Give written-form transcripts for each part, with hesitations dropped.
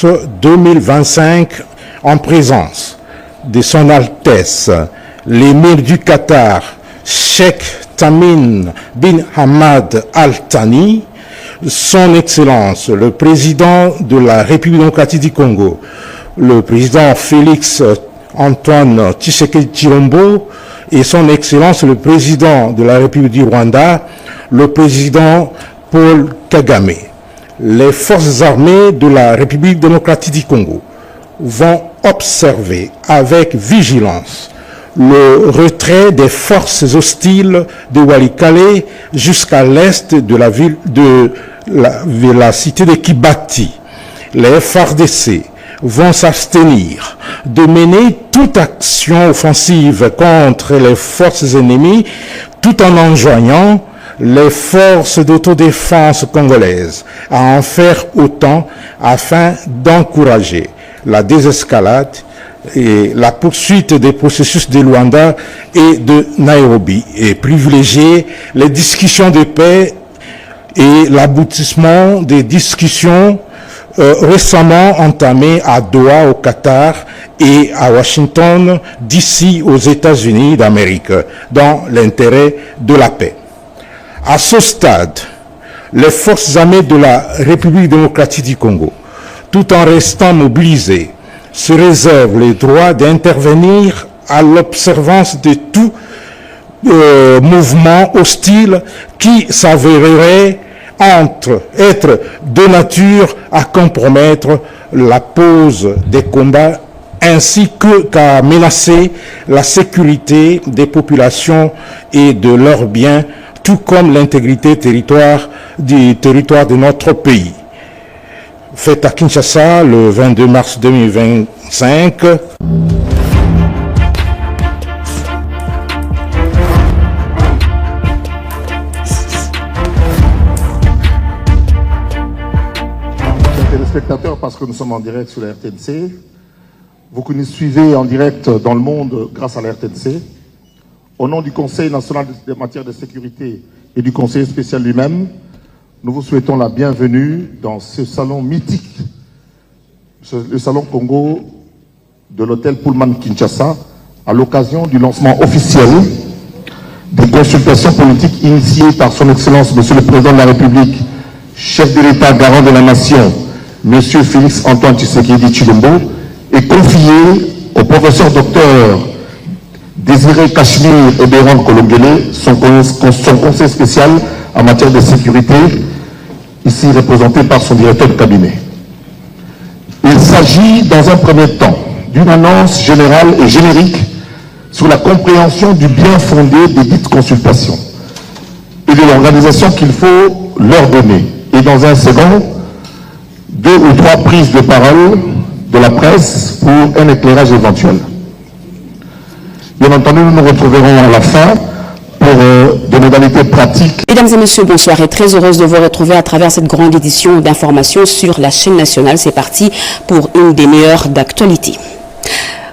mars 2025 en présence de son Altesse, l'émir du Qatar, Sheikh Tamim bin Hamad Al Thani, son Excellence, le président de la République démocratique du Congo, le président Félix Antoine Tshisekedi Tshilombo et son Excellence, le président de la République du Rwanda, le président Paul Kagame. Les forces armées de la République démocratique du Congo vont observer avec vigilance le retrait des forces hostiles de Walikale jusqu'à l'est de la ville de la cité de Kibati. Les FARDC vont s'abstenir de mener toute action offensive contre les forces ennemies tout en enjoignant les forces d'autodéfense congolaises à en faire autant afin d'encourager la désescalade et la poursuite des processus de Luanda et de Nairobi et privilégier les discussions de paix et l'aboutissement des discussions récemment entamées à Doha au Qatar et à Washington d'ici aux États-Unis d'Amérique dans l'intérêt de la paix. À ce stade, les forces armées de la République démocratique du Congo, tout en restant mobilisées, se réservent le droit d'intervenir à l'observance de tout mouvement hostile qui s'avérerait être de nature à compromettre la pause des combats ainsi qu'à menacer la sécurité des populations et de leurs biens, tout comme l'intégrité du territoire de notre pays. Fait à Kinshasa le 22 mars 2025. Téléspectateurs, parce que nous sommes en direct sur la RTNC, vous qui nous suivez en direct dans le monde grâce à la RTNC, au nom du Conseil national des matières de sécurité et du conseiller spécial lui-même, nous vous souhaitons la bienvenue dans ce salon mythique, le salon Congo de l'hôtel Pullman Kinshasa, à l'occasion du lancement officiel des consultations politiques initiées par son Excellence, Monsieur le Président de la République, chef de l'État garant de la Nation, Monsieur Félix Antoine Tshisekedi Tshilombo, et confié au professeur docteur Désiré Cachemire et Béran Kolongele, son conseil spécial en matière de sécurité, ici représenté par son directeur de cabinet. Il s'agit dans un premier temps d'une annonce générale et générique sur la compréhension du bien fondé des dites consultations et de l'organisation qu'il faut leur donner. Et dans un second, 2 ou 3 prises de parole de la presse pour un éclairage éventuel. Bien entendu, nous nous retrouverons à la fin pour des modalités pratiques. Mesdames et messieurs, bonsoir et très heureuse de vous retrouver à travers cette grande édition d'informations sur la chaîne nationale. C'est parti pour une demi-heure d'actualité.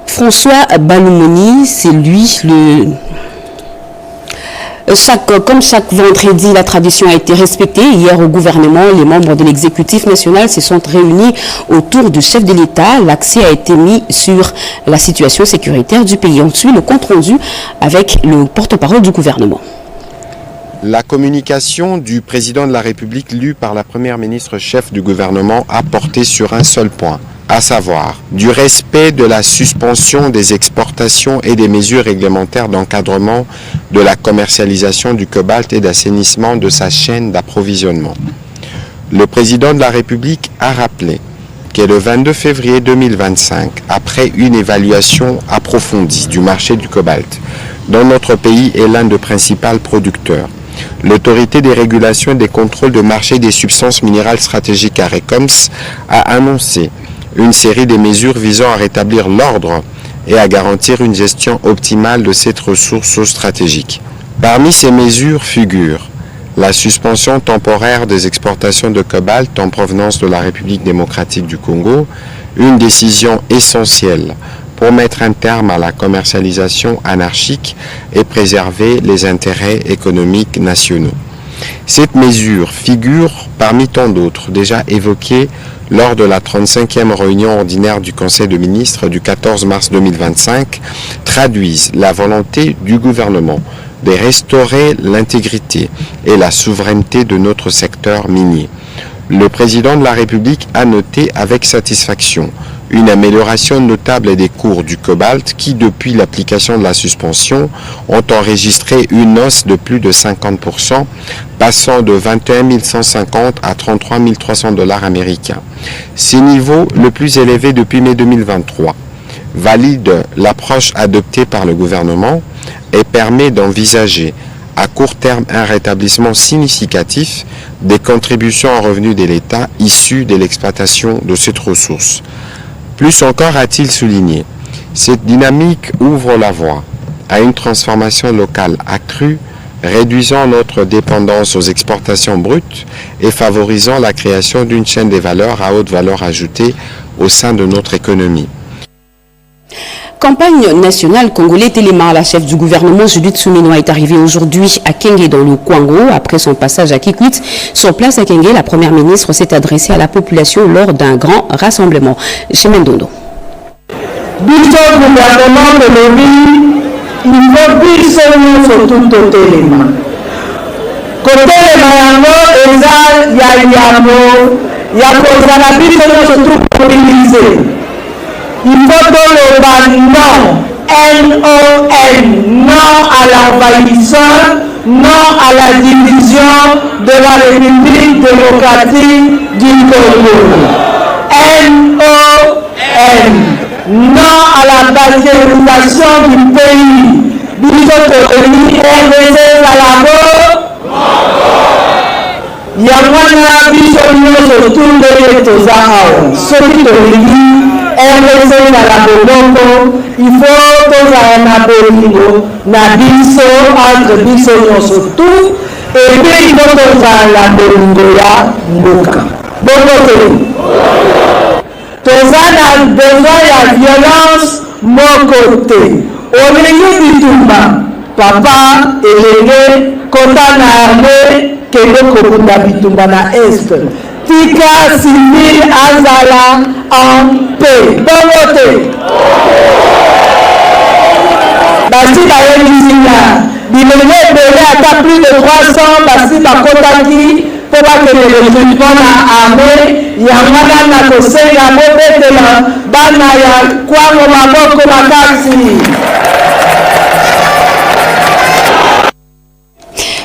François Baloumoni, c'est lui comme chaque vendredi, la tradition a été respectée. Hier, au gouvernement, les membres de l'exécutif national se sont réunis autour du chef de l'État. L'accès a été mis sur la situation sécuritaire du pays. On suit le compte-rendu avec le porte-parole du gouvernement. La communication du président de la République lue par la première ministre chef du gouvernement a porté sur un seul point, à savoir du respect de la suspension des exportations et des mesures réglementaires d'encadrement de la commercialisation du cobalt et d'assainissement de sa chaîne d'approvisionnement. Le président de la République a rappelé que le 22 février 2025, après une évaluation approfondie du marché du cobalt, dont notre pays est l'un des principaux producteurs, l'autorité des régulations et des contrôles de marché des substances minérales stratégiques ARECOMS a annoncé une série de mesures visant à rétablir l'ordre et à garantir une gestion optimale de cette ressource stratégique. Parmi ces mesures figurent la suspension temporaire des exportations de cobalt en provenance de la République démocratique du Congo, une décision essentielle pour mettre un terme à la commercialisation anarchique et préserver les intérêts économiques nationaux. Cette mesure figure parmi tant d'autres déjà évoquées lors de la 35e réunion ordinaire du Conseil des ministres du 14 mars 2025 traduisent la volonté du gouvernement de restaurer l'intégrité et la souveraineté de notre secteur minier. Le président de la République a noté avec satisfaction une amélioration notable des cours du cobalt qui, depuis l'application de la suspension, ont enregistré une hausse de plus de 50%, passant de 21 150 à 33 300 $ américains. Ces niveaux, le plus élevé depuis mai 2023, valident l'approche adoptée par le gouvernement et permet d'envisager à court terme un rétablissement significatif des contributions en revenus de l'État issues de l'exploitation de cette ressource. Plus encore, a-t-il souligné, cette dynamique ouvre la voie à une transformation locale accrue, réduisant notre dépendance aux exportations brutes et favorisant la création d'une chaîne des valeurs à haute valeur ajoutée au sein de notre économie. Campagne nationale congolais Téléma, la chef du gouvernement Judith Suminwa est arrivée aujourd'hui à Kenge dans le Kwango. Après son passage à Kikwit, sur place à Kenge, la première ministre s'est adressée à la population lors d'un grand rassemblement. Chez Mendondo. Biso gouvernement de l'ONU, il faut biso surtout au Téléma. Côté Mayango, Ezal, Yayamo, Yakozala biso surtout mobilisé. Il faut le non, N-O-N, non à l'envahisseur, non à la division de la République démocratique du Congo. N-O-N, non à la basculisation du pays. Bisotorini, RDC, Salabo. Yamwana, Bisotorini, surtout les Tozahao. Celui de l'Église. RDC na la Bolongo, il faut que na bolingo, na biso, entre biso nyonso tout, et puis il faut que la bolingo ya mboka. Bongo toza na besoin ya violence moko te. Olingi bitumba, papa elenge, kota na armée, kende kobunda bitumba na est. Tika civil azala en paix. Bongote. Basi bayebisina. Bilenge ebele ata plus de 300 basi bakotaki po bakende recrutement na armée yango wana na kosenga bobetela bana ya kwango maboko makasi.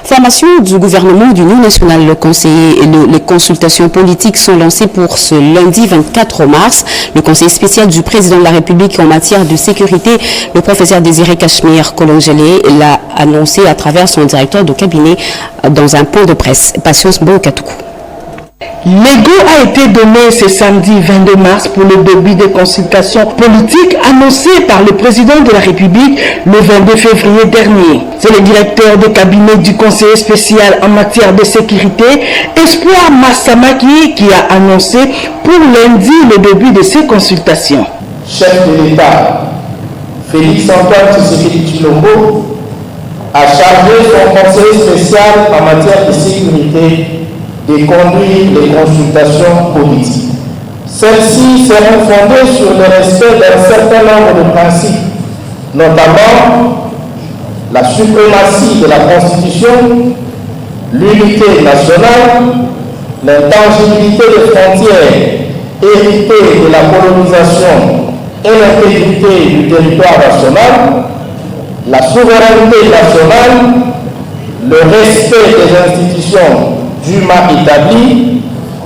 Formation du gouvernement d'Union nationale, le conseiller et les consultations politiques sont lancées pour ce lundi 24 mars. Le conseil spécial du président de la République en matière de sécurité, le professeur Désiré Cachemire Kolongelé, l'a annoncé à travers son directeur de cabinet dans un point de presse. Patience Boukatoukou. L'ego a été donné ce samedi 22 mars pour le début des consultations politiques annoncées par le président de la République le 22 février dernier. C'est le directeur de cabinet du conseiller spécial en matière de sécurité, Espoir Massamaki, qui a annoncé pour lundi le début de ces consultations. Chef de l'État, Félix Antoine Tshisekedi Tshilombo, a chargé son conseiller spécial en matière de sécurité de conduire les consultations politiques. Celles-ci seront fondées sur le respect d'un certain nombre de principes, notamment la suprématie de la Constitution, l'unité nationale, l'intangibilité des frontières héritées de la colonisation et l'intégrité du territoire national, la souveraineté nationale, le respect des institutions dûment établies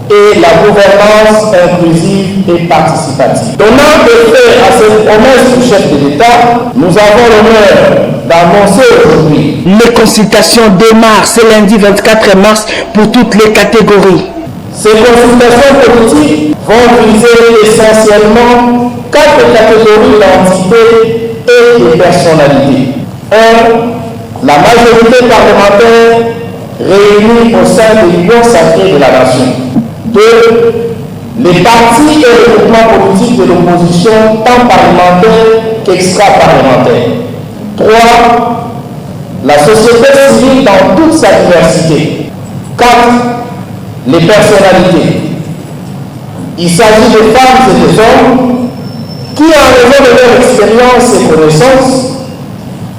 et la gouvernance inclusive et participative. Donnant effet à cette promesse du chef de l'État, nous avons l'honneur d'annoncer aujourd'hui. Les consultations démarrent ce lundi 24 mars pour toutes les catégories. Ces consultations politiques vont viser essentiellement 4 catégories d'entités et de personnalités. 1. La majorité parlementaire réunis au sein de l'Union sacrée de la nation. 2. Les partis et les groupements politiques de l'opposition, tant parlementaires qu'extra-parlementaires. 3. La société civile dans toute sa diversité. 4. Les personnalités. Il s'agit de femmes et de hommes qui, en raison de leur expérience et connaissances,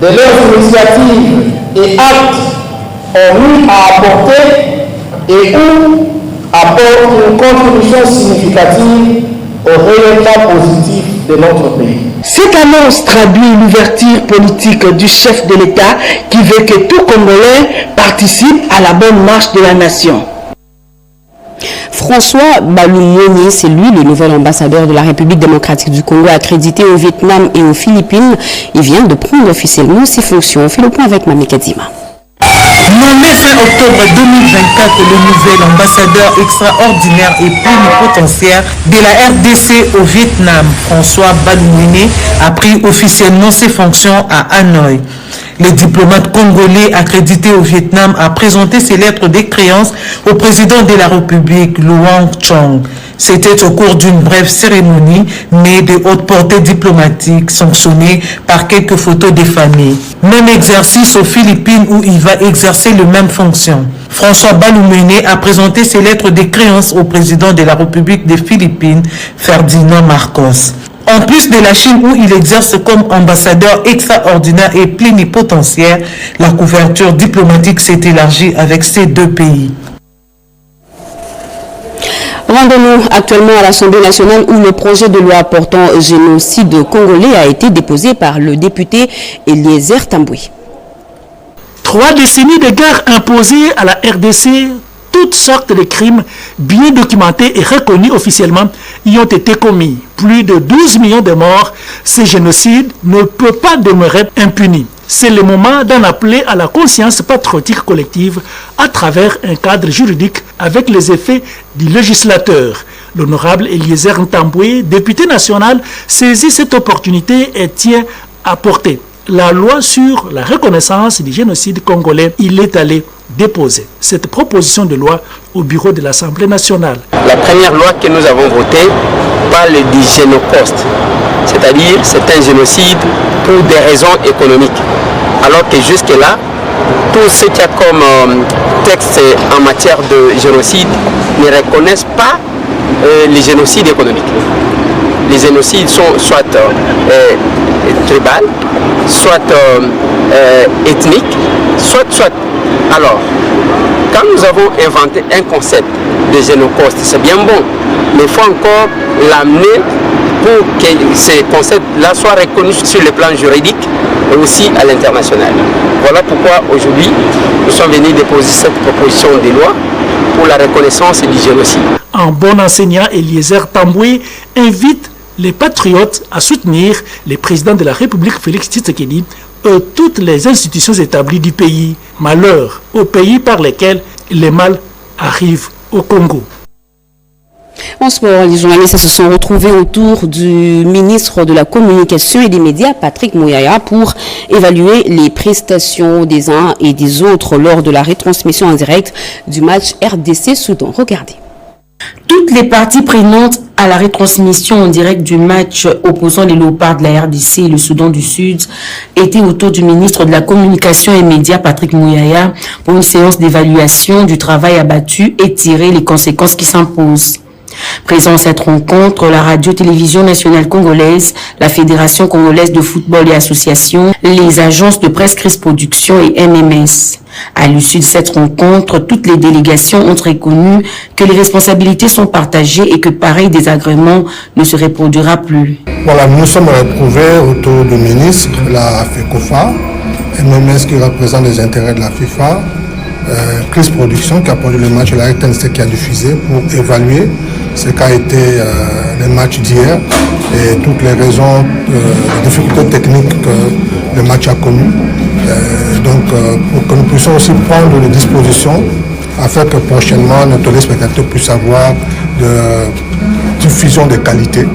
de leurs initiatives et actes, ont eu à apporter et ou apportent une contribution significative au rayonnement positif de notre pays. Cette annonce traduit l'ouverture politique du chef de l'État qui veut que tout Congolais participe à la bonne marche de la nation. François Balou-Mounier, c'est lui le nouvel ambassadeur de la République démocratique du Congo accrédité au Vietnam et aux Philippines. Il vient de prendre officiellement ses fonctions. On fait le point avec Mami Kadima. Nommé fin octobre 2024 le nouvel ambassadeur extraordinaire et plénipotentiaire de la RDC au Vietnam, François Balou-Mounier a pris officiellement ses fonctions à Hanoï. Le diplomate congolais accrédité au Vietnam a présenté ses lettres de créance au président de la République, Luang Chong. C'était au cours d'une brève cérémonie, mais de haute portée diplomatique, sanctionnée par quelques photos des familles. Même exercice aux Philippines où il va exercer les mêmes fonctions. François Balou-Mounier a présenté ses lettres de créance au président de la République des Philippines, Ferdinand Marcos. En plus de la Chine où il exerce comme ambassadeur extraordinaire et plénipotentiaire, la couverture diplomatique s'est élargie avec ces deux pays. Rendons-nous actuellement à l'Assemblée nationale où le projet de loi portant génocide congolais a été déposé par le député Eliezer Tamboué. 3 décennies de guerre imposées à la RDC, toutes sortes de crimes bien documentés et reconnus officiellement y ont été commis. Plus de 12 millions de morts, ce génocide ne peut pas demeurer impuni. C'est le moment d'en appeler à la conscience patriotique collective à travers un cadre juridique avec les effets du législateur. L'honorable Eliezer Tamboué, député national, saisit cette opportunité et tient à porter la loi sur la reconnaissance du génocide congolais. Il est allé déposer cette proposition de loi au bureau de l'Assemblée nationale. La première loi que nous avons votée parle du génocide, c'est-à-dire c'est un génocide pour des raisons économiques. Alors que jusque-là, tout ce qu'il y a comme texte en matière de génocide ne reconnaissent pas les génocides économiques. Les génocides sont soit tribal, soit ethnique, soit. Alors, quand nous avons inventé un concept de génocide, c'est bien bon, mais il faut encore l'amener pour que ce concept-là soit reconnu sur le plan juridique et aussi à l'international. Voilà pourquoi aujourd'hui, nous sommes venus déposer cette proposition de loi pour la reconnaissance du génocide. Un bon enseignant, Eliezer Tamboué, invite les patriotes à soutenir le président de la République, Félix Tshisekedi, et toutes les institutions établies du pays. Malheur aux pays par lesquels les mal arrivent au Congo. En sport, les journalistes se sont retrouvés autour du ministre de la Communication et des Médias, Patrick Mouyaya, pour évaluer les prestations des uns et des autres lors de la retransmission en direct du match RDC-Soudan. Regardez. Toutes les parties prenantes à la retransmission en direct du match opposant les Léopards de la RDC et le Soudan du Sud étaient autour du ministre de la Communication et Médias, Patrick Mouyaya, pour une séance d'évaluation du travail abattu et tirer les conséquences qui s'imposent. Présent à cette rencontre, la Radio-Télévision nationale congolaise, la Fédération congolaise de football et associations, les agences de presse Chris Production et MMS. À l'issue de cette rencontre, toutes les délégations ont reconnu que les responsabilités sont partagées et que pareil désagrément ne se reproduira plus. Voilà, nous sommes retrouvés autour du ministre, la FECOFA, MMS qui représente les intérêts de la FIFA, Chris Production qui a produit le match et la RTNC qui a diffusé pour évaluer ce qu'a été le match d'hier et toutes les raisons, les difficultés techniques que le match a connues. Pour que nous puissions aussi prendre les dispositions afin que prochainement nos téléspectateurs puissent avoir de diffusion de qualité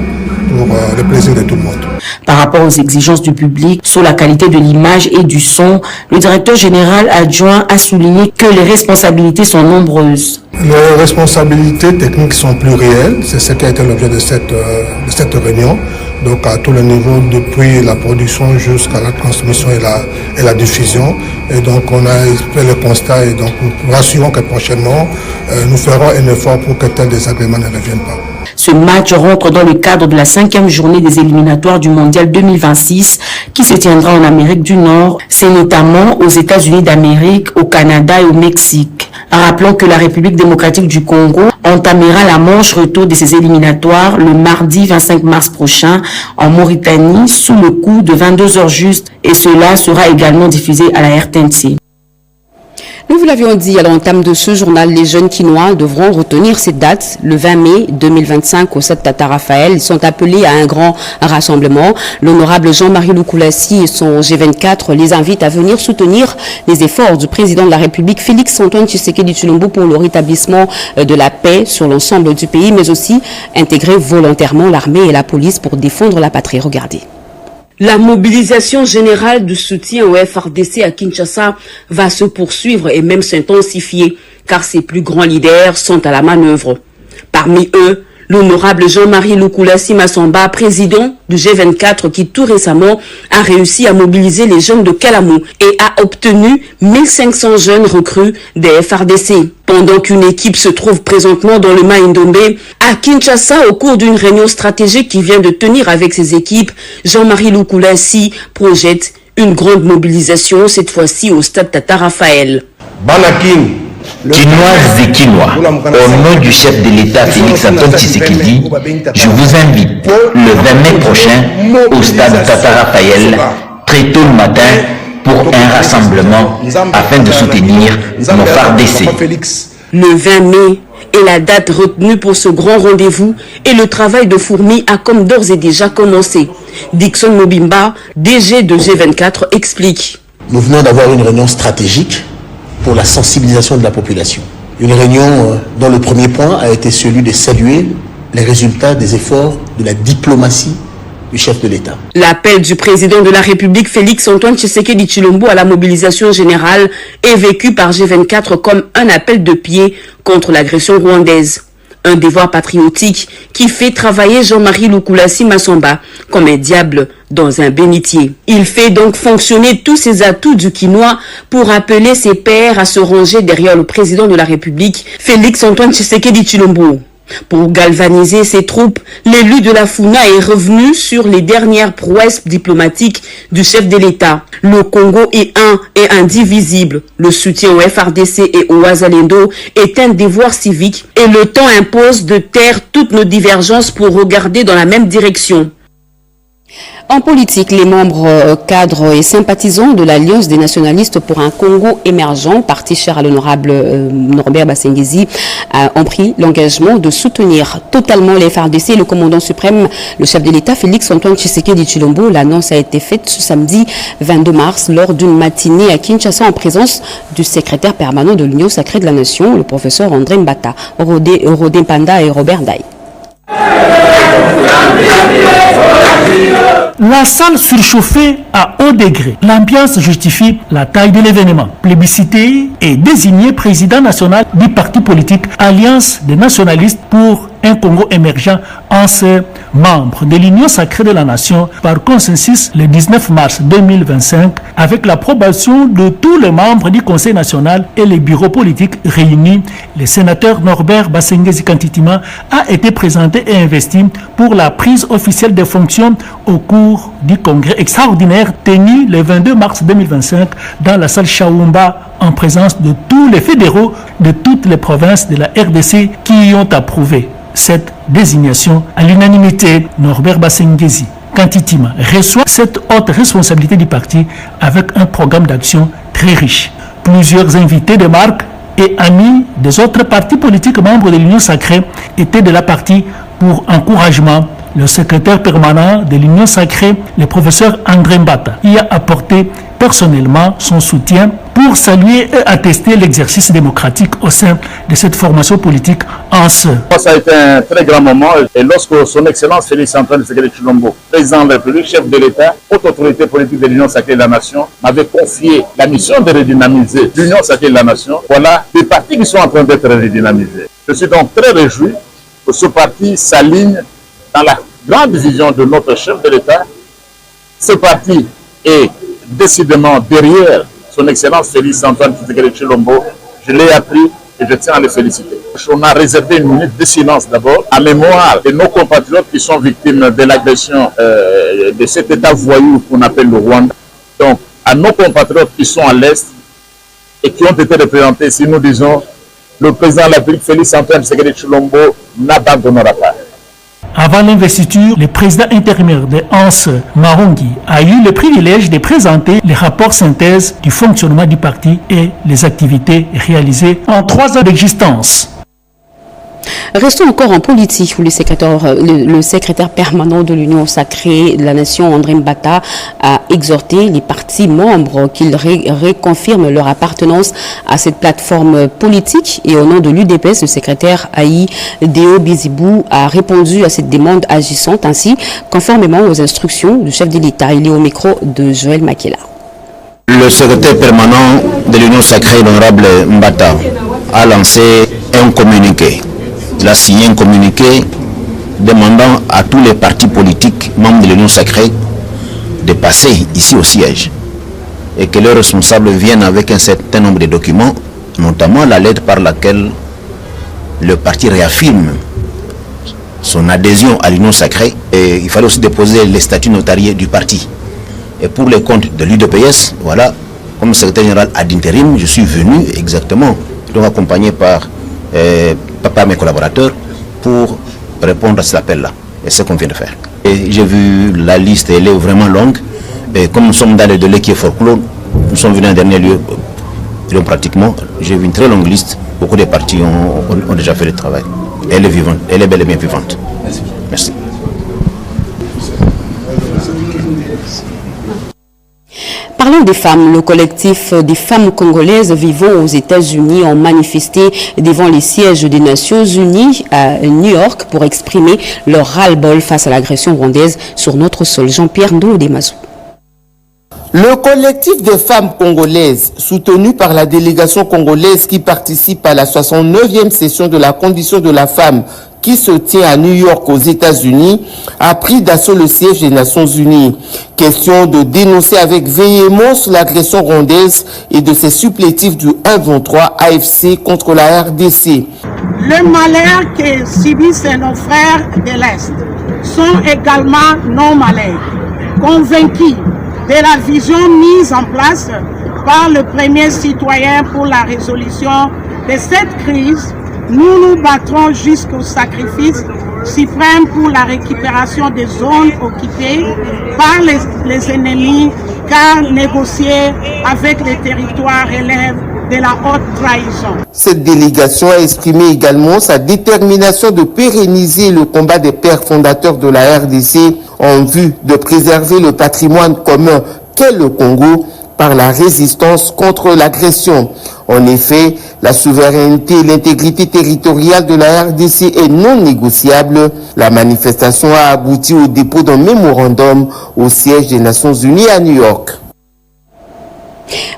pour le plaisir de tout le monde. Par rapport aux exigences du public sur la qualité de l'image et du son, le directeur général adjoint a souligné que les responsabilités sont nombreuses. Les responsabilités techniques sont plurielles, c'est ce qui a été l'objet de cette réunion. donc à tous les niveaux, depuis la production jusqu'à la transmission et la diffusion. Et donc on a fait le constat et donc nous rassurons que prochainement nous ferons un effort pour que tel désagrément ne revienne pas. Ce match rentre dans le cadre de la 5e journée des éliminatoires du Mondial 2026 qui se tiendra en Amérique du Nord. C'est notamment aux États-Unis d'Amérique, au Canada et au Mexique. Rappelons que la République démocratique du Congo entamera la manche retour de ces éliminatoires le mardi 25 mars prochain en Mauritanie sous le coup de 22h juste et cela sera également diffusé à la RTNC. Nous vous l'avions dit à l'entame de ce journal, les jeunes Quinois devront retenir cette date, le 20 mai 2025 au stade Tata Raphaël. Ils sont appelés à un grand rassemblement. L'honorable Jean-Marie Loukoulassi et son G24 les invitent à venir soutenir les efforts du président de la République, Félix-Antoine Tshisekedi Tshilombo, pour le rétablissement de la paix sur l'ensemble du pays, mais aussi intégrer volontairement l'armée et la police pour défendre la patrie. Regardez. La mobilisation générale de soutien au FARDC à Kinshasa va se poursuivre et même s'intensifier, car ses plus grands leaders sont à la manœuvre. Parmi eux, l'honorable Jean-Marie Loukoulassi Massamba, président du G24, qui tout récemment a réussi à mobiliser les jeunes de Kalamou et a obtenu 1500 jeunes recrues des FARDC. Pendant qu'une équipe se trouve présentement dans le Maïndombe, à Kinshasa, au cours d'une réunion stratégique qui vient de tenir avec ses équipes, Jean-Marie Loukoulassi projette une grande mobilisation, cette fois-ci au stade Tata Raphaël. Quinoises et Quinois, au nom du chef de l'État Félix-Antoine Tshisekedi, je vous invite le 20 mai prochain au stade Tata Raphaël, très tôt le matin, pour un rassemblement afin de soutenir nos FARDC. Le 20 mai est la date retenue pour ce grand rendez-vous et le travail de fourmi a comme d'ores et déjà commencé. Dixon Mobimba, DG de G24, explique. Nous venons d'avoir une réunion stratégique pour la sensibilisation de la population. Une réunion dont le premier point a été celui de saluer les résultats des efforts de la diplomatie du chef de l'État. L'appel du président de la République, Félix-Antoine Tshisekedi Tshilombo, à la mobilisation générale est vécu par G24 comme un appel de pied contre l'agression rwandaise. Un devoir patriotique qui fait travailler Jean-Marie Loukoulassi Massamba comme un diable dans un bénitier. Il fait donc fonctionner tous ses atouts du Quinois pour appeler ses pairs à se ranger derrière le président de la République, Félix-Antoine Tshisekedi Tshilombo. Pour galvaniser ses troupes, l'élu de la Funa est revenu sur les dernières prouesses diplomatiques du chef de l'État. Le Congo est un et indivisible. Le soutien au FARDC et au Wazalendo est un devoir civique et le temps impose de taire toutes nos divergences pour regarder dans la même direction. En politique, les membres cadres et sympathisants de l'Alliance des nationalistes pour un Congo émergent, parti cher à l'honorable Norbert Basengezi, ont pris l'engagement de soutenir totalement les FARDC. Le commandant suprême, le chef de l'État, Félix-Antoine Tshisekedi Tshilombo, l'annonce a été faite ce samedi 22 mars lors d'une matinée à Kinshasa en présence du secrétaire permanent de l'Union sacrée de la Nation, le professeur André Mbata, Rodin Panda et Robert Ndaï. La salle surchauffée à haut degré. L'ambiance justifie la taille de l'événement. Plébiscité et désigné président national du parti politique Alliance des nationalistes pour un Congo émergent en ses membres de l'Union sacrée de la Nation par consensus le 19 mars 2025 avec l'approbation de tous les membres du Conseil national et les bureaux politiques réunis. Le sénateur Norbert Basengezi Kantitima a été présenté et investi pour la prise officielle des fonctions au cours du congrès extraordinaire tenu le 22 mars 2025 dans la salle Chaoumba en présence de tous les fédéraux de toutes les provinces de la RDC qui y ont approuvé cette désignation à l'unanimité. Norbert Basengezi Kantitima reçoit cette haute responsabilité du parti avec un programme d'action très riche. Plusieurs invités de marque et amis des autres partis politiques membres de l'Union sacrée étaient de la partie pour encouragement. Le secrétaire permanent de l'Union sacrée, le professeur André Mbata, y a apporté personnellement son soutien pour saluer et attester l'exercice démocratique au sein de cette formation politique en ce. Ça a été un très grand moment et lorsque son Excellence Félix-Antoine Tshisekedi Tshilombo, président de la République, chef de l'État, haute autorité politique de l'Union sacrée de la Nation, m'avait confié la mission de redynamiser l'Union sacrée de la Nation. Voilà des partis qui sont en train d'être redynamisés. Je suis donc très réjoui que ce parti s'aligne dans la grande vision de notre chef de l'État. Ce parti est décidément derrière son Excellence Félix Antoine Tshisekedi Tshilombo. Je l'ai appris et je tiens à le féliciter. On a réservé une minute de silence d'abord à mémoire de nos compatriotes qui sont victimes de l'agression de cet État voyou qu'on appelle le Rwanda. Donc, à nos compatriotes qui sont à l'Est et qui ont été représentés, si nous disons, le président de la République, Félix Antoine Tshisekedi Tshilombo, n'abandonnera pas. Avant l'investiture, le président intérimaire de Hans Marungi a eu le privilège de présenter les rapports synthèse du fonctionnement du parti et les activités réalisées en 3 ans d'existence. Restons encore en politique où le secrétaire permanent de l'Union sacrée de la Nation, André Mbata, a exhorté les partis membres qu'ils reconfirment leur appartenance à cette plateforme politique. Et au nom de l'UDPS, le secrétaire Aïe Deo Bizibou a répondu à cette demande agissante, ainsi conformément aux instructions du chef de l'État. Il est au micro de Joël Makela. Le secrétaire permanent de l'Union sacrée, l'honorable Mbata, a lancé un communiqué. Il a signé un communiqué demandant à tous les partis politiques membres de l'Union sacrée de passer ici au siège et que leurs responsables viennent avec un certain nombre de documents, notamment la lettre par laquelle le parti réaffirme son adhésion à l'Union sacrée. Et il fallait aussi déposer les statuts notariés du parti. Et pour les comptes de l'UDPS, voilà, comme secrétaire général ad intérim, je suis venu exactement, donc accompagné par mes collaborateurs pour répondre à cet appel-là. Et c'est ce qu'on vient de faire. Et j'ai vu la liste, elle est vraiment longue. Et comme nous sommes dans le délai qui est fort clos, nous sommes venus en dernier lieu, donc pratiquement, j'ai vu une très longue liste. Beaucoup de partis ont déjà fait le travail. Elle est vivante, elle est bel et bien vivante. Merci. Merci. Parlons des femmes. Le collectif des femmes congolaises vivant aux États-Unis ont manifesté devant les sièges des Nations Unies à New York pour exprimer leur ras-le-bol face à l'agression rwandaise sur notre sol. Jean-Pierre Ndolo-Demazou. Le collectif des femmes congolaises, soutenu par la délégation congolaise qui participe à la 69e session de la condition de la femme qui se tient à New York aux États-Unis, a pris d'assaut le siège des Nations Unies. Question de dénoncer avec véhémence l'agression rwandaise et de ses supplétifs du 1-23 AFC contre la RDC. Le malheur que subissent nos frères de l'Est sont également nos malheurs. Convaincus de la vision mise en place par le premier citoyen pour la résolution de cette crise, nous nous battrons jusqu'au sacrifice suprême pour la récupération des zones occupées par les ennemis, car négocier avec les territoires relève de la haute trahison. Cette délégation a exprimé également sa détermination de pérenniser le combat des pères fondateurs de la RDC en vue de préserver le patrimoine commun qu'est le Congo par la résistance contre l'agression. En effet, la souveraineté et l'intégrité territoriale de la RDC est non négociable. La manifestation a abouti au dépôt d'un mémorandum au siège des Nations Unies à New York.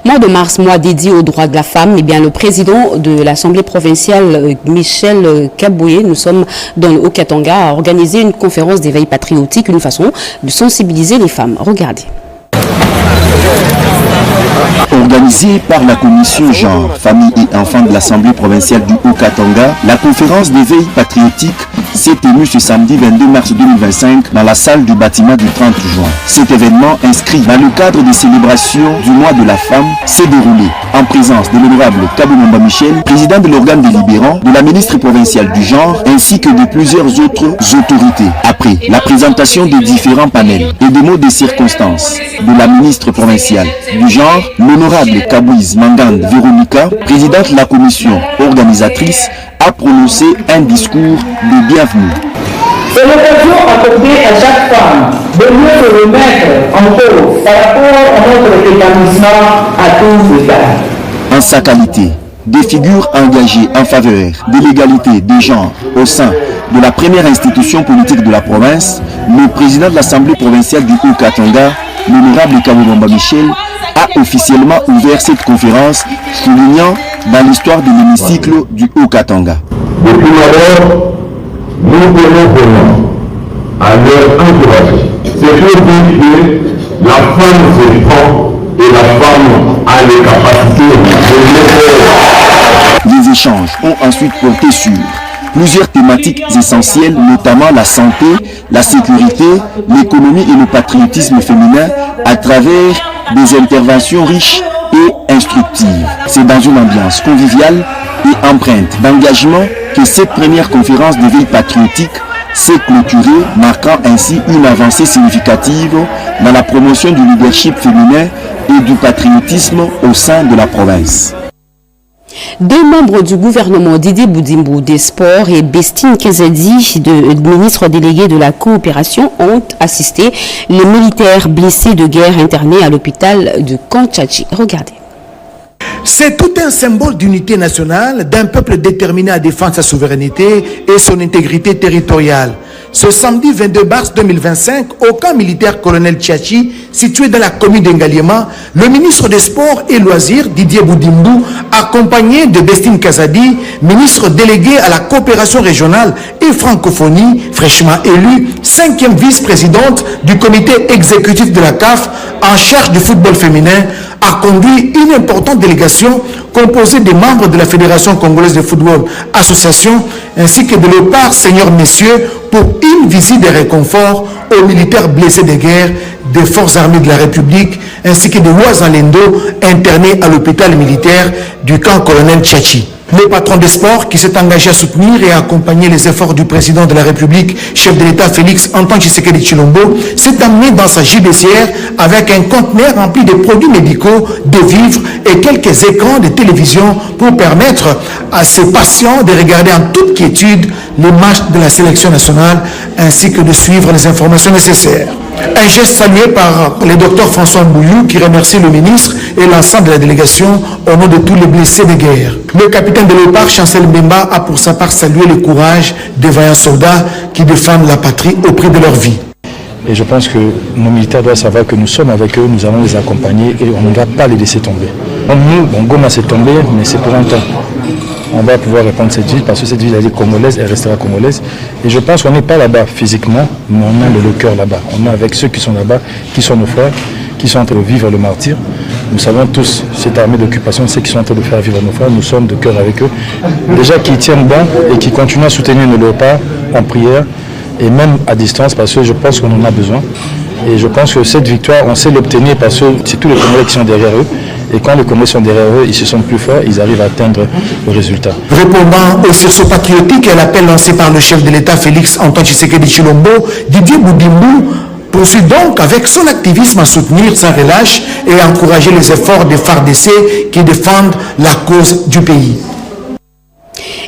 Mois de mars, mois dédié aux droits de la femme, eh bien, le président de l'Assemblée provinciale, Michel Kaboué, nous sommes dans le Haut-Katanga, a organisé une conférence d'éveil patriotique, une façon de sensibiliser les femmes. Regardez. Organisée par la commission genre, famille et enfants de l'Assemblée provinciale du Haut-Katanga, la conférence d'éveil patriotique s'est tenue ce samedi 22 mars 2025 dans la salle du bâtiment du 30 juin. Cet événement, inscrit dans le cadre des célébrations du mois de la femme, s'est déroulé en présence de l'honorable Kaboumamba Michel, président de l'organe délibérant, de la ministre provinciale du genre, ainsi que de plusieurs autres autorités. Après la présentation des différents panels et des mots de circonstances de la ministre provinciale du genre, l'honorable Kabouiz Mangande Véronica, présidente de la commission organisatrice, a prononcé un discours de bienvenue. C'est l'occasion accordée à chaque femme de mieux se remettre en cause par rapport à notre établissement à tous égards. En sa qualité de figure engagée en faveur de l'égalité des genres au sein de la première institution politique de la province, le président de l'Assemblée provinciale du Haut-Katanga, l'honorable Kaboumamba Michel, a officiellement ouvert cette conférence, soulignant dans l'histoire de l'hémicycle du Haut-Katanga. Depuis l'abord, nous tenons vraiment à leur encourager. C'est pour dire que la femme se prend et la femme a les capacités de Les échanges ont ensuite porté sur plusieurs thématiques essentielles, notamment la santé, la sécurité, l'économie et le patriotisme féminin à travers des interventions riches et instructives. C'est dans une ambiance conviviale et empreinte d'engagement que cette première conférence de veille patriotique s'est clôturée, marquant ainsi une avancée significative dans la promotion du leadership féminin et du patriotisme au sein de la province. Deux membres du gouvernement, Didier Boudimbo des Sports et Bestine Kazadi, ministre délégué de la coopération, ont assisté les militaires blessés de guerre internés à l'hôpital de Kantchachi. Regardez. C'est tout un symbole d'unité nationale, d'un peuple déterminé à défendre sa souveraineté et son intégrité territoriale. Ce samedi 22 mars 2025, au camp militaire colonel Tchachi, situé dans la commune d'Engaliema, le ministre des Sports et Loisirs, Didier Boudimbo, accompagné de Bestine Kazadi, ministre délégué à la coopération régionale et francophonie, fraîchement élue, 5e vice-présidente du comité exécutif de la CAF en charge du football féminin, a conduit une importante délégation composée des membres de la Fédération congolaise de football association ainsi que de l'OPAR Seigneur Messieurs pour une visite de réconfort aux militaires blessés de guerre des forces armées de la République ainsi que de Ouazalendo internés à l'hôpital militaire du camp colonel Tchachi. Le patron des sports qui s'est engagé à soutenir et à accompagner les efforts du président de la République, chef de l'État Félix Antoine Tshisekedi Tshilombo, s'est amené dans sa JBCR avec un conteneur rempli de produits médicaux, de vivres et quelques écrans de télévision pour permettre à ses patients de regarder en toute quiétude les matchs de la sélection nationale ainsi que de suivre les informations nécessaires. Un geste salué par le docteur François Mbouyou qui remercie le ministre et l'ensemble de la délégation au nom de tous les blessés de guerre. Le capitaine de l'OPAR, Chancel Mbemba, a pour sa part salué le courage des vaillants soldats qui défendent la patrie au prix de leur vie. Et je pense que nos militaires doivent savoir que nous sommes avec eux, nous allons les accompagner et on ne va pas les laisser tomber. Donc nous, Goma s'est tombé, mais c'est pour un temps. On va pouvoir répondre cette ville parce que cette ville elle est congolaise, elle restera congolaise. Et je pense qu'on n'est pas là-bas physiquement, mais on a le cœur là-bas. On est avec ceux qui sont là-bas, qui sont nos frères, qui sont en train de vivre le martyre. Nous savons tous, cette armée d'occupation, ceux qui sont en train de faire vivre nos frères, nous sommes de cœur avec eux. Déjà qui tiennent bon et qui continuent à soutenir nos léopards en prière et même à distance parce que je pense qu'on en a besoin. Et je pense que cette victoire, on sait l'obtenir parce que c'est tous les Congolais qui sont derrière eux. Et quand les Congolais sont derrière eux, ils se sentent plus forts, ils arrivent à atteindre le résultat. Répondant au sursaut patriotique et à l'appel lancé par le chef de l'État Félix Antoine Tshisekedi Tshilombo, Didier Boudimbo poursuit donc avec son activisme à soutenir sans relâche et à encourager les efforts des FARDC qui défendent la cause du pays.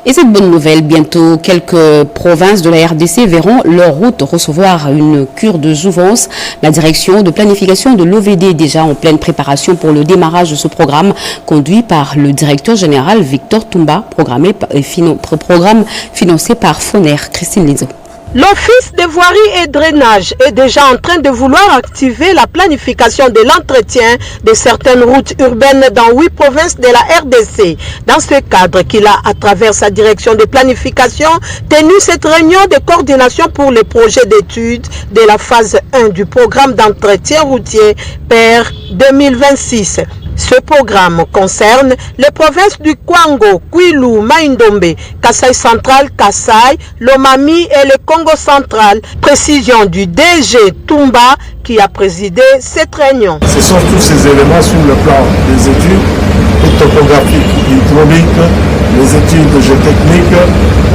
Et cette bonne nouvelle, bientôt quelques provinces de la RDC verront leur route recevoir une cure de jouvence. La direction de planification de l'OVD est déjà en pleine préparation pour le démarrage de ce programme conduit par le directeur général Victor Toumba, programme financé par Foner. Christine Lizo. L'Office de voirie et drainage est déjà en train de vouloir activer la planification de l'entretien de certaines routes urbaines dans 8 provinces de la RDC. Dans ce cadre qu'il a, à travers sa direction de planification, tenu cette réunion de coordination pour les projets d'études de la phase 1 du programme d'entretien routier PER 2026. Ce programme concerne les provinces du Kwango, Kwilu, Maïndombe, Kasaï central, Kasaï, Lomami et le Congo central. Précision du DG Toumba qui a présidé cette réunion. Ce sont tous ces éléments sur le plan des études topographiques, hydrauliques, les études géotechniques,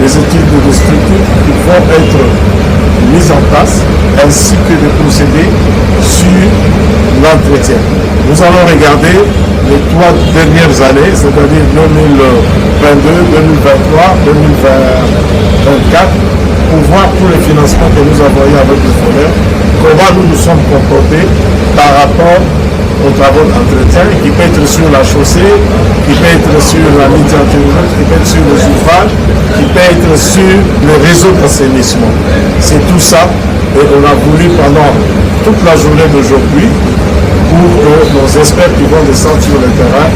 les études de structure qui vont être mises en place, ainsi que des procédés sur l'entretien. Nous allons regarder les 3 dernières années, c'est-à-dire 2022, 2023, 2024, pour voir tous les financements que nous avons eu avec le FONER, comment nous nous sommes comportés par rapport aux travaux d'entretien, qui peut être sur la chaussée, qui peut être sur la médiature, qui peut être sur les ouvrages, qui peut être sur le réseau d'assainissement. C'est tout ça, et on a voulu pendant toute la journée d'aujourd'hui, pour que nos experts qui vont descendre sur le terrain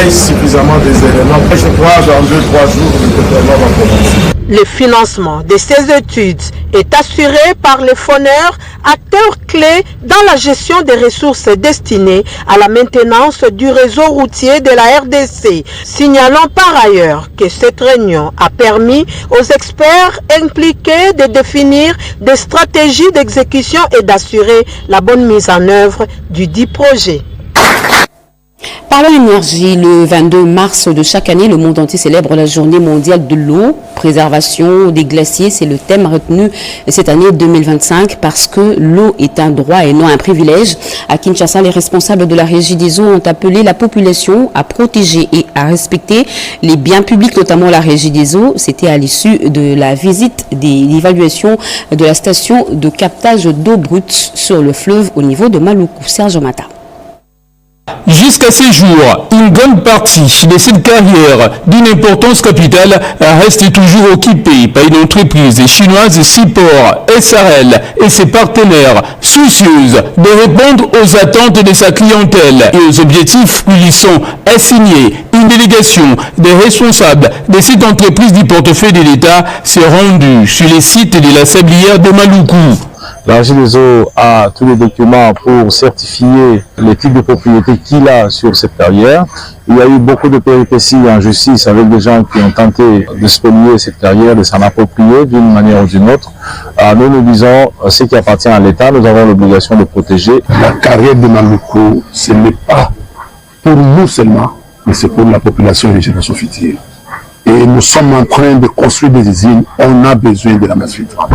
aient suffisamment des éléments. Je crois que dans 2-3 jours, le déploiement va commencer. Le financement de ces études est assuré par les foneurs, acteurs clés dans la gestion des ressources destinées à la maintenance du réseau routier de la RDC. Signalons par ailleurs que cette réunion a permis aux experts impliqués de définir des stratégies d'exécution et d'assurer la bonne mise en œuvre du dit projet. Parlons énergie, le 22 mars de chaque année, le monde entier célèbre la journée mondiale de l'eau. Préservation des glaciers, c'est le thème retenu cette année 2025 parce que l'eau est un droit et non un privilège. À Kinshasa, les responsables de la Régie des eaux ont appelé la population à protéger et à respecter les biens publics, notamment la Régie des eaux. C'était à l'issue de la visite d'évaluation de la station de captage d'eau brute sur le fleuve au niveau de Maluku. Serge Mata. Jusqu'à ces jours, une grande partie de cette carrière d'une importance capitale reste toujours occupée par une entreprise chinoise Sipor SRL et ses partenaires soucieuses de répondre aux attentes de sa clientèle et aux objectifs qui lui sont assignés. Une délégation des responsables de cette entreprise du portefeuille de l'État s'est rendue sur les sites de la sablière de Maluku. La Régie des eaux a tous les documents pour certifier les types de propriété qu'il a sur cette carrière. Il y a eu beaucoup de péripéties en justice avec des gens qui ont tenté de spolier cette carrière, de s'en approprier d'une manière ou d'une autre. Nous nous disons, ce qui appartient à l'État, nous avons l'obligation de protéger. La carrière de Maluku, ce n'est pas pour nous seulement, mais c'est pour la population et les générations futures. Et nous sommes en train de construire des usines, on a besoin de la masse filtrante.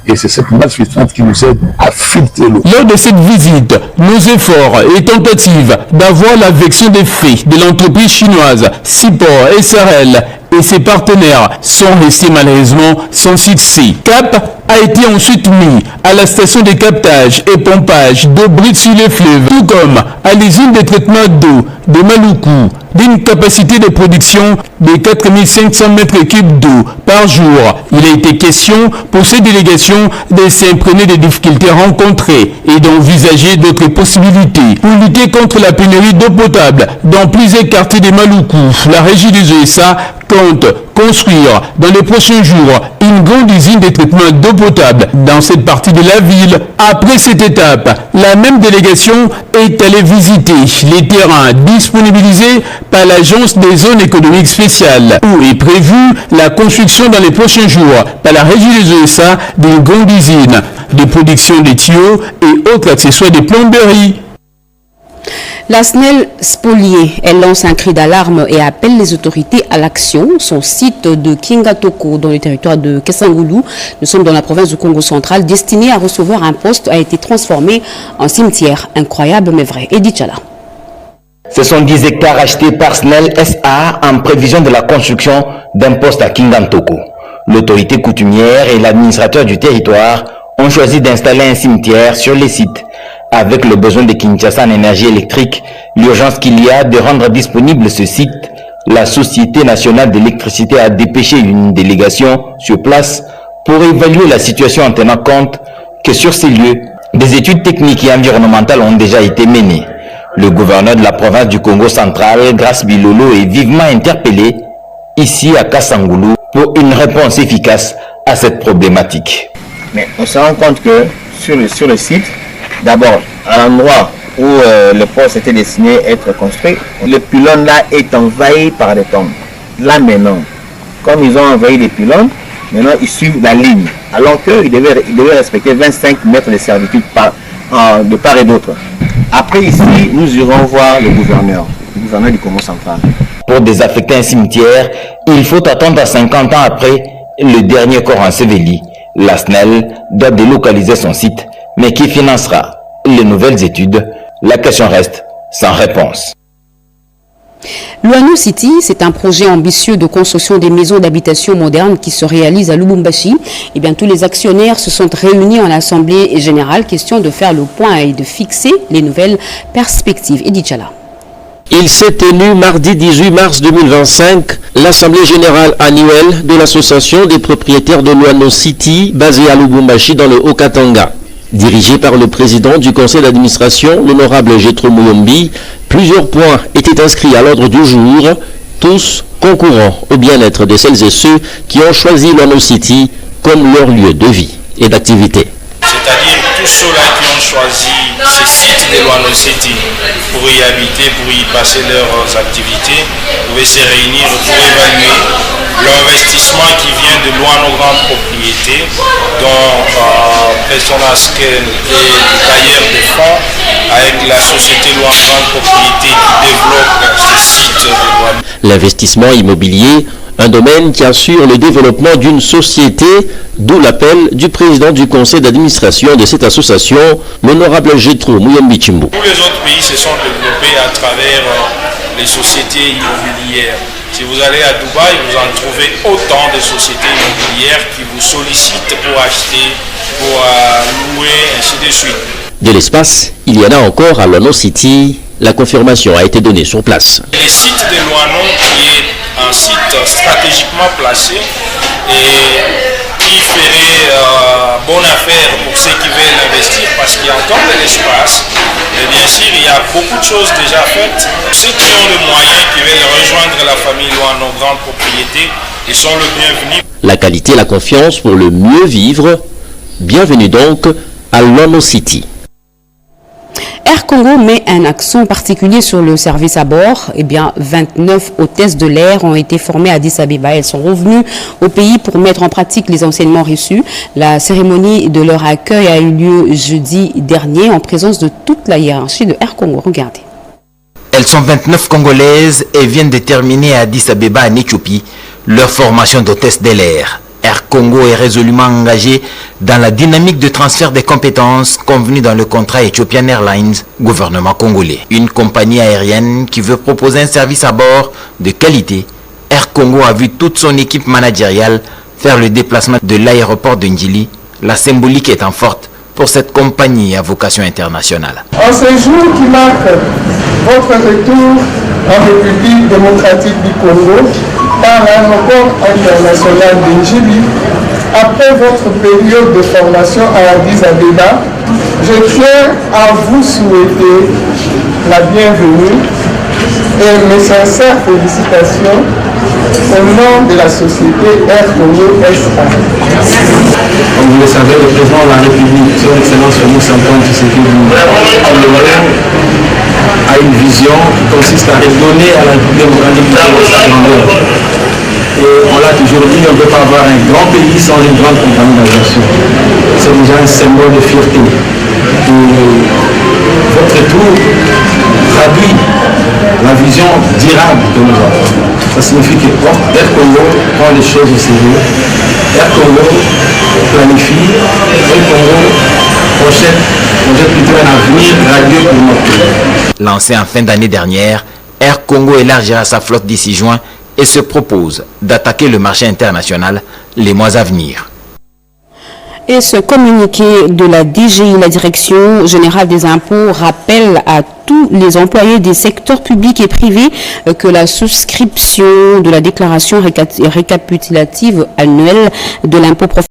Et c'est cette masse filtrante qui nous aide à filtrer l'eau. Lors de cette visite, nos efforts et tentatives d'avoir la version des faits de l'entreprise chinoise Sipor SRL et ses partenaires sont restés malheureusement sans succès. Cap a été ensuite mis à la station de captage et pompage d'eau brute sur les fleuves, tout comme à l'usine de traitement d'eau de Maluku, d'une capacité de production de 4500 mètres cubes d'eau par jour. Il a été question pour ces délégations de s'imprégner des difficultés rencontrées et d'envisager d'autres possibilités. Pour lutter contre la pénurie d'eau potable dans plusieurs quartiers de Maluku, la Régie des ESA compte construire dans les prochains jours une grande usine de traitement d'eau potable dans cette partie de la ville. Après cette étape, la même délégation est allée visiter les terrains disponibilisés par l'Agence des zones économiques spéciales, où est prévue la construction dans les prochains jours par la Régie des ESA d'une grande usine de production de tuyaux et autres accessoires de plomberie. La SNEL spoliée, elle lance un cri d'alarme et appelle les autorités à l'action. Son site de Kingatoko, dans le territoire de Kesangulu, nous sommes dans la province du Congo central, destiné à recevoir un poste, a été transformé en cimetière. Incroyable mais vrai. Edith Chala. Ce sont 10 hectares achetés par SNEL SA en prévision de la construction d'un poste à Kingatoko. L'autorité coutumière et l'administrateur du territoire ont choisi d'installer un cimetière sur les sites. Avec le besoin de Kinshasa en énergie électrique, l'urgence qu'il y a de rendre disponible ce site, la Société nationale d'électricité a dépêché une délégation sur place pour évaluer la situation en tenant compte que sur ces lieux, des études techniques et environnementales ont déjà été menées. Le gouverneur de la province du Congo central, Grace Bilolo, est vivement interpellé ici à Kasangulu pour une réponse efficace à cette problématique. Mais on se rend compte que sur le site, d'abord, à l'endroit où le poste était destiné à être construit, le pylône là est envahi par des tombes. Là maintenant, comme ils ont envahi les pylônes, maintenant ils suivent la ligne. Alors qu'ils devaient respecter 25 mètres de servitude de part et d'autre. Après ici, nous irons voir le gouverneur du Congo central. Pour désaffecter un cimetière, il faut attendre 50 ans après le dernier corps enseveli. La SNEL doit délocaliser son site, mais qui financera les nouvelles études? La question reste sans réponse. Luano City, c'est un projet ambitieux de construction des maisons d'habitation modernes qui se réalise à Lubumbashi. Et bien, tous les actionnaires se sont réunis en assemblée générale, question de faire le point et de fixer les nouvelles perspectives. Edith Chala. Il s'est tenu mardi 18 mars 2025 l'Assemblée générale annuelle de l'Association des propriétaires de Luano City, basée à Lubumbashi dans le Haut-Katanga. Dirigé par le président du conseil d'administration, l'honorable Jetro Mouyombi, plusieurs points étaient inscrits à l'ordre du jour. tous concourant au bien-être de celles et ceux qui ont choisi Luano City comme leur lieu de vie et d'activité. C'est-à-dire tous ceux-là qui ont choisi ce site de Luano City pour y habiter, pour y passer leurs activités, pouvaient se réunir pour évaluer l'investissement qui vient de Luano Grande Propriété, dont Personas est bailleur de fonds avec la société Luano Grande Propriété qui développe ce site de Luano. L'investissement immobilier, un domaine qui assure le développement d'une société, d'où l'appel du président du conseil d'administration de cette association, l'honorable Gétro Mouyambichimbo. Tous les autres pays se sont développés à travers les sociétés immobilières. Si vous allez à Dubaï, vous en trouvez autant de sociétés immobilières qui vous sollicitent pour acheter, pour louer, ainsi de suite. De l'espace, il y en a encore à Luano City. La confirmation a été donnée sur place. Le site de Luano, qui est un site stratégiquement placé et qui ferait bonne affaire pour ceux qui veulent investir parce qu'il y a encore de l'espace. Mais bien sûr, il y a beaucoup de choses déjà faites. Ceux qui ont les moyens, qui veulent rejoindre la famille Luano Grande Propriété, ils sont le bienvenu. La qualité et la confiance pour le mieux vivre. Bienvenue donc à Luano City. Air Congo met un accent particulier sur le service à bord. 29 hôtesses de l'air ont été formées à Addis Abeba. Elles sont revenues au pays pour mettre en pratique les enseignements reçus. La cérémonie de leur accueil a eu lieu jeudi dernier en présence de toute la hiérarchie de Air Congo. Regardez. Elles sont 29 Congolaises et viennent de terminer à Addis Abeba en Éthiopie leur formation d'hôtesse de l'air. Air Congo est résolument engagé dans la dynamique de transfert des compétences convenue dans le contrat Ethiopian Airlines, gouvernement congolais. Une compagnie aérienne qui veut proposer un service à bord de qualité. Air Congo a vu toute son équipe managériale faire le déplacement de l'aéroport de Ndjili, la symbolique étant forte pour cette compagnie à vocation internationale. En ce jour qui marque votre retour en République démocratique du Congo, par l'aéroport international de Ndjili, après votre période de formation à Addis Abeba, je tiens à vous souhaiter la bienvenue et mes sincères félicitations au nom de la société Air Congo SA. Comme vous le savez, le président de la République, son Excellence Félix Antoine Tshisekedi, a une vision qui consiste à redonner à la République démocratique sa grandeur. Et on l'a toujours dit, on ne peut pas avoir un grand pays sans une grande compagnie d'aviation. C'est déjà un symbole de fierté. Votre tour traduit la vision durable que nous avons. Ça signifie que Air Congo prend les choses au sérieux. Air Congo planifie. Air Congo projette plutôt un avenir radieux pour notre pays. Lancé en fin d'année dernière, Air Congo élargira sa flotte d'ici juin et se propose d'attaquer le marché international les mois à venir. Et ce communiqué de la DGI, la Direction Générale des Impôts, rappelle à tous les employés des secteurs publics et privés que la souscription de la déclaration récapitulative annuelle de l'impôt professionnel